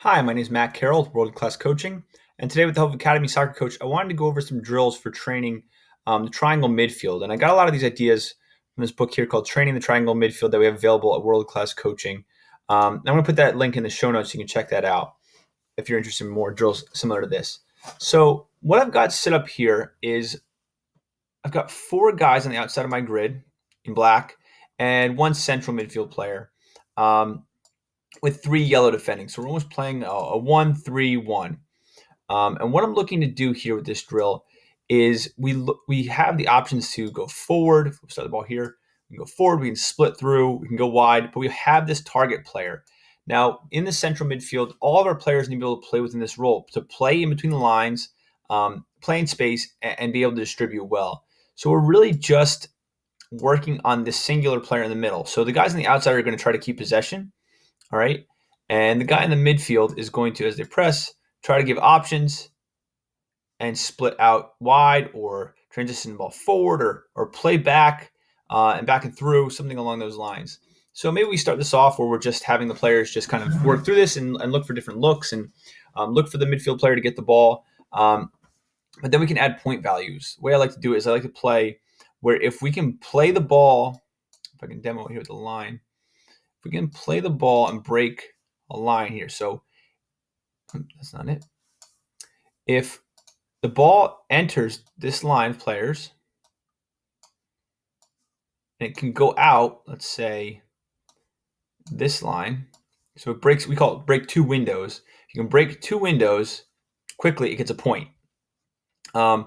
Hi, my name is Matt Carroll with World Class Coaching, and today with the help of Academy Soccer Coach, I wanted to go over some drills for training the triangle midfield. And I got a lot of these ideas from this book here called Training the Triangle Midfield that we have available at World Class Coaching. I'm going to put that link in the show notes so you can check that out if you're interested in more drills similar to this. So what I've got set up here is I've got four guys on the outside of my grid in black and one central midfield player. With three yellow defending. So we're almost playing a 1-3-1. And what I'm looking to do here with this drill is we have the options to go forward. If we start the ball here, we can go forward, we can split through, we can go wide, but we have this target player. Now, in the central midfield, all of our players need to be able to play within this role, to play in between the lines, play in space, and be able to distribute well. So we're really just working on this singular player in the middle. So the guys on the outside are going to try to keep possession. All right. And the guy in the midfield is going to, as they press, try to give options and split out wide or transition the ball forward or play back and back and through, something along those lines. So maybe we start this off where we're just having the players just kind of work through this and look for different looks and look for the midfield player to get the ball. But then we can add point values. The way I like to do it is I like to play where if we can play the ball, if I can demo it here with the line, we can play the ball and break a line here. So that's not it. If the ball enters this line of players and it can go out, let's say this line. So it breaks, we call it break two windows. If you can break two windows quickly, it gets a point. And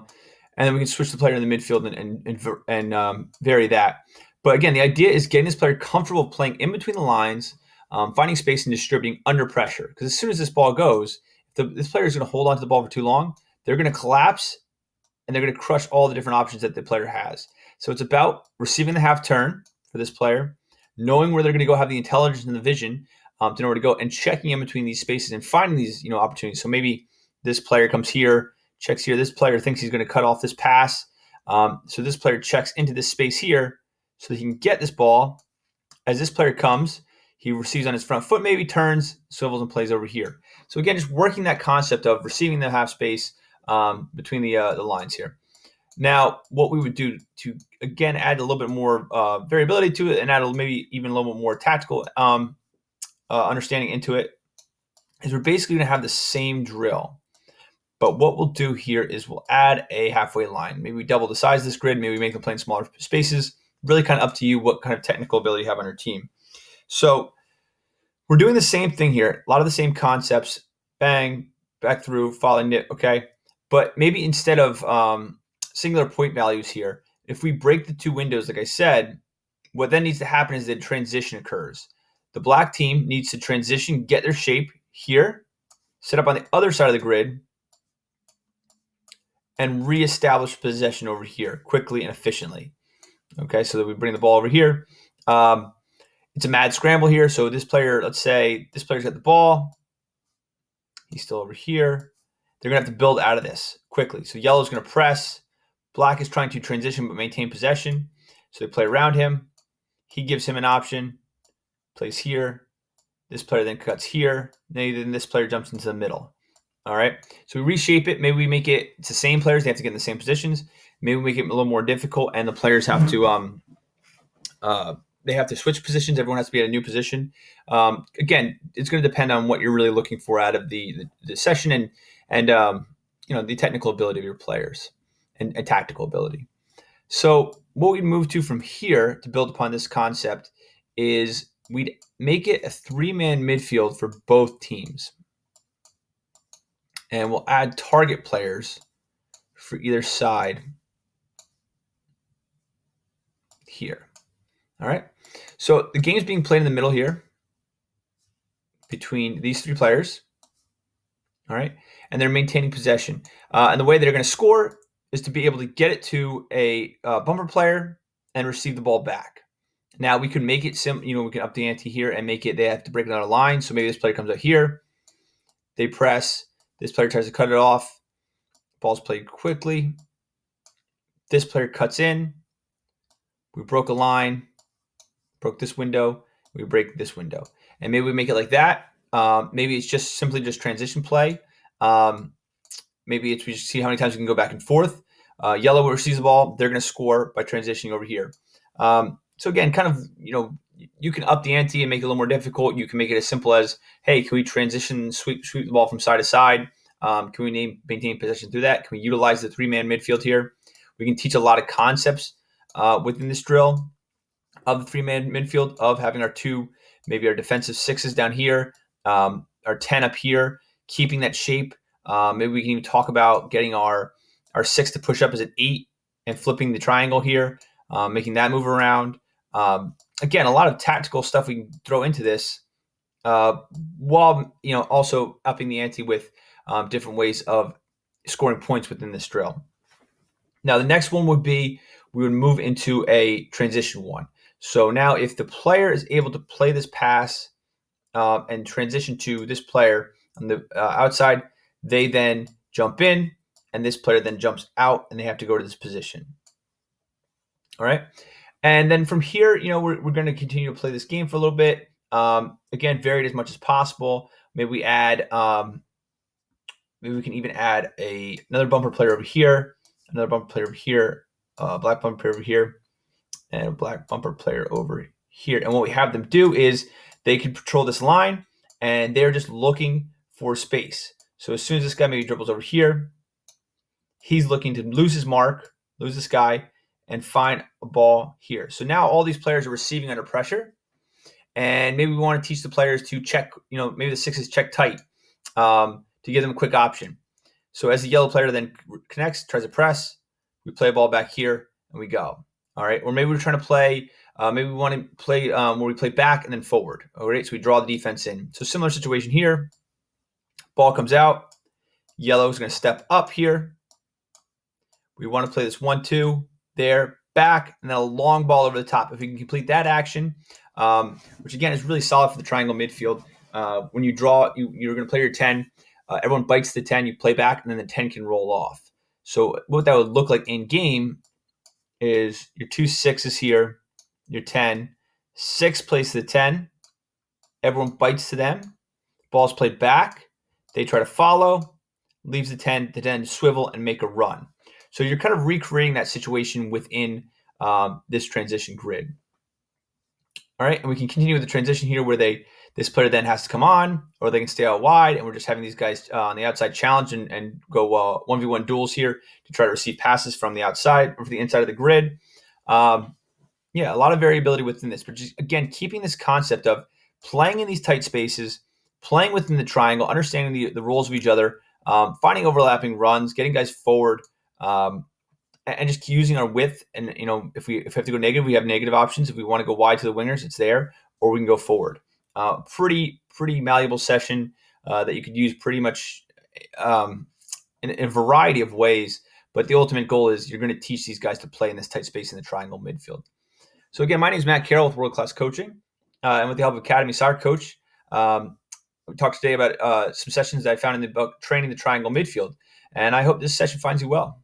then we can switch the player in the midfield and vary that. But again, the idea is getting this player comfortable playing in between the lines, finding space and distributing under pressure. Because as soon as this ball goes, if this player is going to hold on to the ball for too long, they're going to collapse and they're going to crush all the different options that the player has. So it's about receiving the half turn for this player, knowing where they're going to go, have the intelligence and the vision to know where to go, and checking in between these spaces and finding these opportunities. So maybe this player comes here, checks here. This player thinks he's going to cut off this pass. So this player checks into this space here so he can get this ball. As this player comes, he receives on his front foot, maybe turns, swivels, and plays over here. So again, just working that concept of receiving the half space between the lines here. Now, what we would do to, again, add a little bit more variability to it and add maybe even a little bit more tactical understanding into it is we're basically going to have the same drill. But what we'll do here is we'll add a halfway line. Maybe we double the size of this grid. Maybe we make them play in smaller spaces. Really kind of up to you what kind of technical ability you have on your team. So we're doing the same thing here. A lot of the same concepts. Bang, back through, following it, okay? But maybe instead of singular point values here, if we break the two windows, like I said, what then needs to happen is that transition occurs. The black team needs to transition, get their shape here, set up on the other side of the grid, and reestablish possession over here quickly and efficiently. Okay, so that we bring the ball over here. It's a mad scramble here. So this player, let's say this player's got the ball. He's still over here. They're going to have to build out of this quickly. So yellow's going to press. Black is trying to transition but maintain possession. So they play around him. He gives him an option. Plays here. This player then cuts here. Then this player jumps into the middle. All right. So we reshape it. Maybe we make it's the same players. They have to get in the same positions. Maybe we make it a little more difficult, and the players have to they have to switch positions. Everyone has to be at a new position. Again, it's going to depend on what you're really looking for out of the session and the technical ability of your players and tactical ability. So what we move to from here to build upon this concept is we'd make it a three-man midfield for both teams. And we'll add target players for either side here. All right. So the game's being played in the middle here between these three players. All right. And they're maintaining possession. And the way they're going to score is to be able to get it to a bumper player and receive the ball back. Now we can make it we can up the ante here and make it, they have to break another line. So maybe this player comes out here. They press. This player tries to cut it off. Ball's played quickly. This player cuts in. We broke a line. Broke this window. We break this window. And maybe we make it like that. Maybe it's just simply just transition play. Maybe it's we just see how many times we can go back and forth. Yellow receives the ball, they're going to score by transitioning over here. So again, kind of, you can up the ante and make it a little more difficult. You can make it as simple as, hey, can we transition, sweep the ball from side to side? Can we maintain possession through that? Can we utilize the 3-man midfield here? We can teach a lot of concepts within this drill of the 3-man midfield, of having maybe our defensive 6s down here, our 10 up here, keeping that shape. Maybe we can even talk about getting our 6 to push up as an 8 and flipping the triangle here, making that move around. Again, a lot of tactical stuff we can throw into this, while also upping the ante with different ways of scoring points within this drill. Now, the next one would be we would move into a transition one. So now if the player is able to play this pass and transition to this player on the outside, they then jump in, and this player then jumps out, and they have to go to this position. All right. And then from here, we're going to continue to play this game for a little bit. Again, varied as much as possible. Maybe we add, maybe we can even add another bumper player over here, another bumper player over here, black bumper player over here, and a black bumper player over here. And what we have them do is they can patrol this line, and they're just looking for space. So as soon as this guy maybe dribbles over here, he's looking to lose his mark, lose this guy, and find a ball here. So now all these players are receiving under pressure, and maybe we want to teach the players to check, maybe the 6s check tight to give them a quick option. So as the yellow player then connects, tries to press, we play a ball back here, and we go. All right. Or maybe we're trying to play, maybe we want to play where we play back and then forward. All right. So we draw the defense in. So similar situation here. Ball comes out. Yellow is going to step up here. We want to play this 1-2 there, back, and then a long ball over the top. If we can complete that action, which again is really solid for the triangle midfield. When you draw, you're going to play your 10. Everyone bites the 10. You play back, and then the 10 can roll off. So what that would look like in game is your 2 6s here, your 10. 6 plays to the 10. Everyone bites to them. Ball's played back. They try to follow. Leaves the 10. The 10 swivel and make a run. So you're kind of recreating that situation within this transition grid. All right, and we can continue with the transition here where this player then has to come on, or they can stay out wide, and we're just having these guys on the outside challenge and go 1v1 duels here to try to receive passes from the outside or from the inside of the grid. Yeah, a lot of variability within this, but just, again, keeping this concept of playing in these tight spaces, playing within the triangle, understanding the roles of each other, finding overlapping runs, getting guys forward, and just using our width. And if we have to go negative, we have negative options. If we want to go wide to the wingers, it's there, or we can go forward. Pretty malleable session that you could use pretty much in a variety of ways. But the ultimate goal is you're going to teach these guys to play in this tight space in the triangle midfield. So again, my name is Matt Carroll with World Class Coaching, and with the help of Academy Soccer Coach, we talked today about some sessions that I found in the book, Training the Triangle Midfield. And I hope this session finds you well.